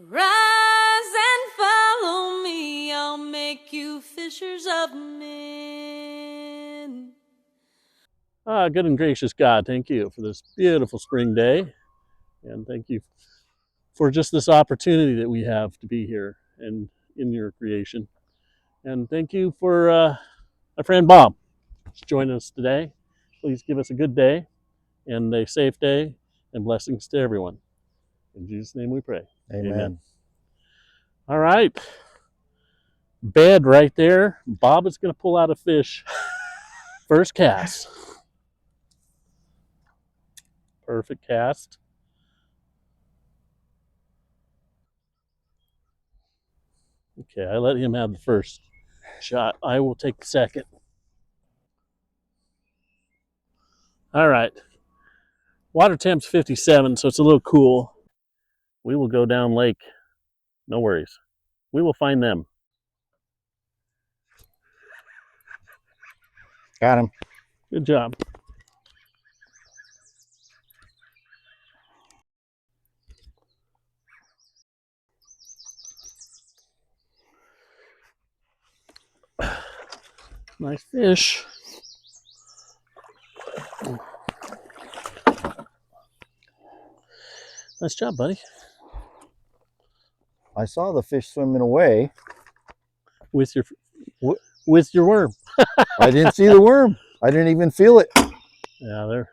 Rise and follow me, I'll make you fishers of men. Good and gracious God, thank you for this beautiful spring day. And thank you for just this opportunity that we have to be here and in your creation. And thank you for my friend Bob joining us today. Please give us a good day and a safe day and blessings to everyone. In Jesus' name we pray. Amen. All right. Bed right there. Bob is going to pull out a fish. First cast. Perfect cast. Okay, I let him have the first shot. I will take the second. All right. Water temp's 57, so it's a little cool. We will go down lake. No worries. We will find them. Got him. Good job. Nice fish. Nice job, buddy. I saw the fish swimming away. With your worm. I didn't see the worm. I didn't even feel it. Yeah, there.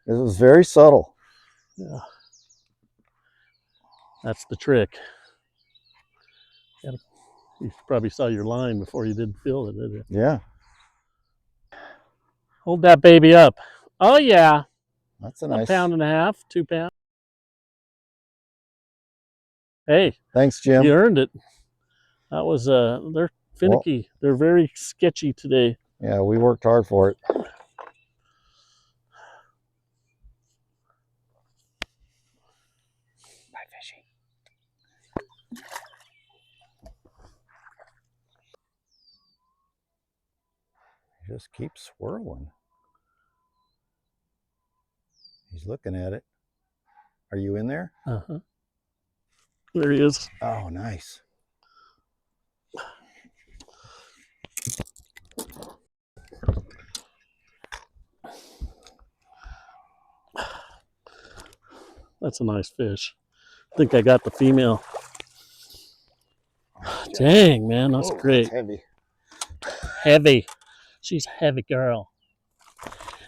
It was very subtle. Yeah. That's the trick. You probably saw your line before you did feel it, did you? Yeah. Hold that baby up. Oh, yeah. That's a nice. 1.5 pounds, 2 pounds. Hey. Thanks, Jim. You earned it. That was, they're finicky. Well, they're very sketchy today. Yeah, we worked hard for it. Bye, fishy. He just keeps swirling. He's looking at it. Are you in there? Uh-huh. There he is. Oh, nice. That's a nice fish. I think I got the female. Dang, man, that's great. That's heavy. Heavy. She's a heavy girl.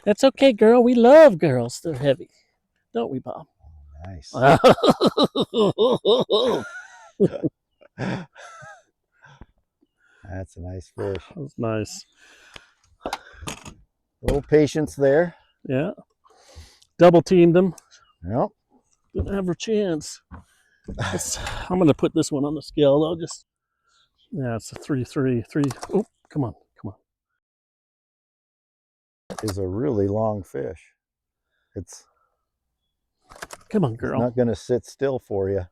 That's okay, girl. We love girls. They're heavy. Don't we, Bob? Nice. That's a nice fish. That's nice. A little patience there. Yeah. Double teamed them. Yep. Didn't have her chance. I'm going to put this one on the scale, though. Yeah, it's a 3. Oh, come on. Is a really long fish. Come on, girl. It's not going to sit still for you.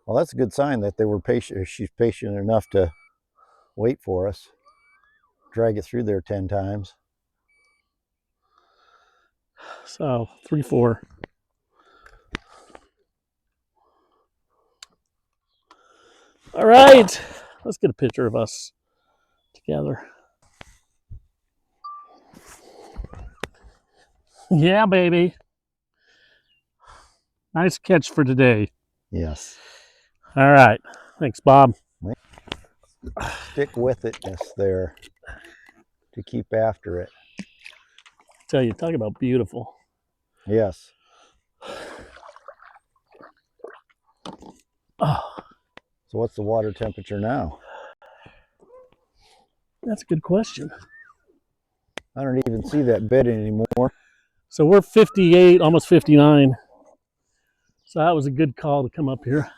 Well, that's a good sign that they were patient. She's patient enough to wait for us. Drag it through there 10 times. So 3-4. All right, let's get a picture of us together. Yeah, baby. Nice catch for today. Yes. All right. Thanks, Bob. Stick with itness there to keep after it. I tell you, talk about beautiful. Yes. Oh. So what's the water temperature now? That's a good question. I don't even see that bed anymore. So we're 58, almost 59. So that was a good call to come up here.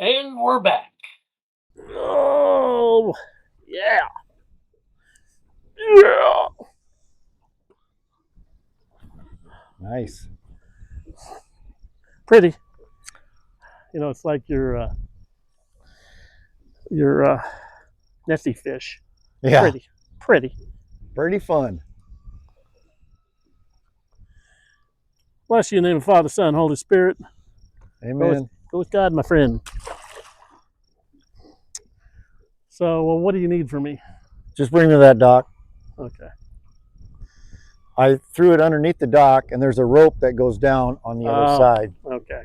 And we're back. Oh, yeah. Yeah. Nice. Pretty. You know, it's like your Nessie fish. Yeah. Pretty. Pretty. Pretty fun. Bless you in the name of Father, Son, Holy Spirit. Amen. Go with God, my friend. So, well, what do you need from me? Just bring me that dock. Okay. I threw it underneath the dock, and there's a rope that goes down on the other side. Okay.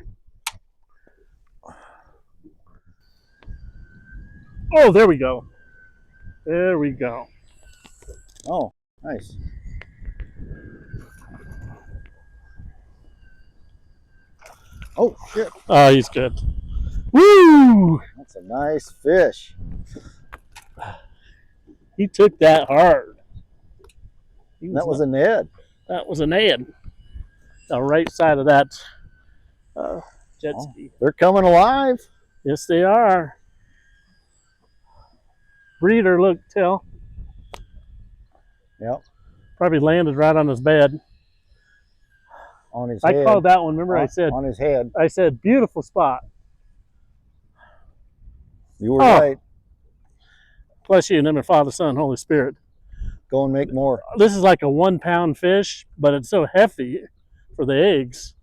Oh, there we go. There we go. Oh, nice. Oh, shit. Oh, he's good. Woo! That's a nice fish. He took that hard. That was a Ned. That was an Ed. The right side of that jet ski. They're coming alive. Yes, they are. Breeder, look, Till. Yep. Probably landed right on his bed. On his head. I called that one. Remember, I said on his head. I said beautiful spot. You were right. Bless you in the name of Father, Son, Holy Spirit. Go and make more. This is like a 1 pound fish, but it's so hefty for the eggs.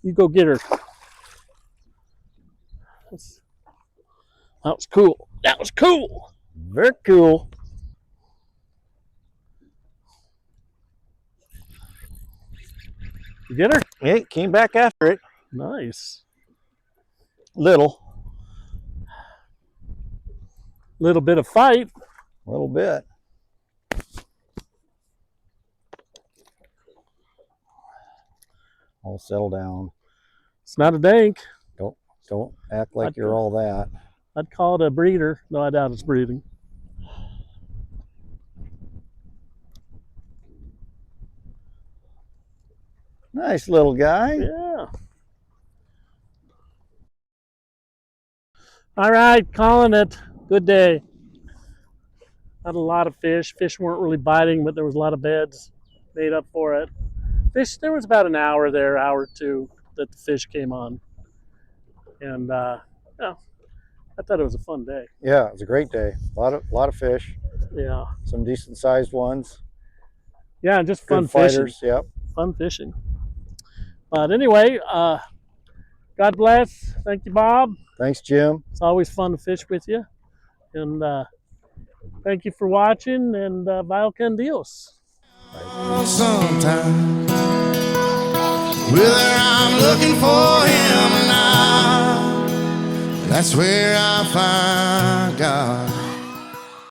You go get her. That was cool. That was cool. Very cool. You get her? It came back after it. Nice. Little Bit of fight. A little bit. I'll settle down. It's not a dank. Don't act like you're all that. I'd call it a breeder, though I doubt it's breeding. Nice little guy. Yeah. All right, calling it. Good day. Had a lot of fish. Fish weren't really biting, but there was a lot of beds made up for it. Fish, there was about an hour there, hour or two, that the fish came on. And yeah, I thought it was a fun day. Yeah, it was a great day. A lot of fish. Yeah. Some decent sized ones. Yeah, just fun Good fighters. fishing. Yep. Fun fishing. But anyway, God bless. Thank you, Bob. Thanks, Jim. It's always fun to fish with you. And thank you for watching, and Vile Con Dios. Sometimes, whether I'm looking for him or not, that's where I find God.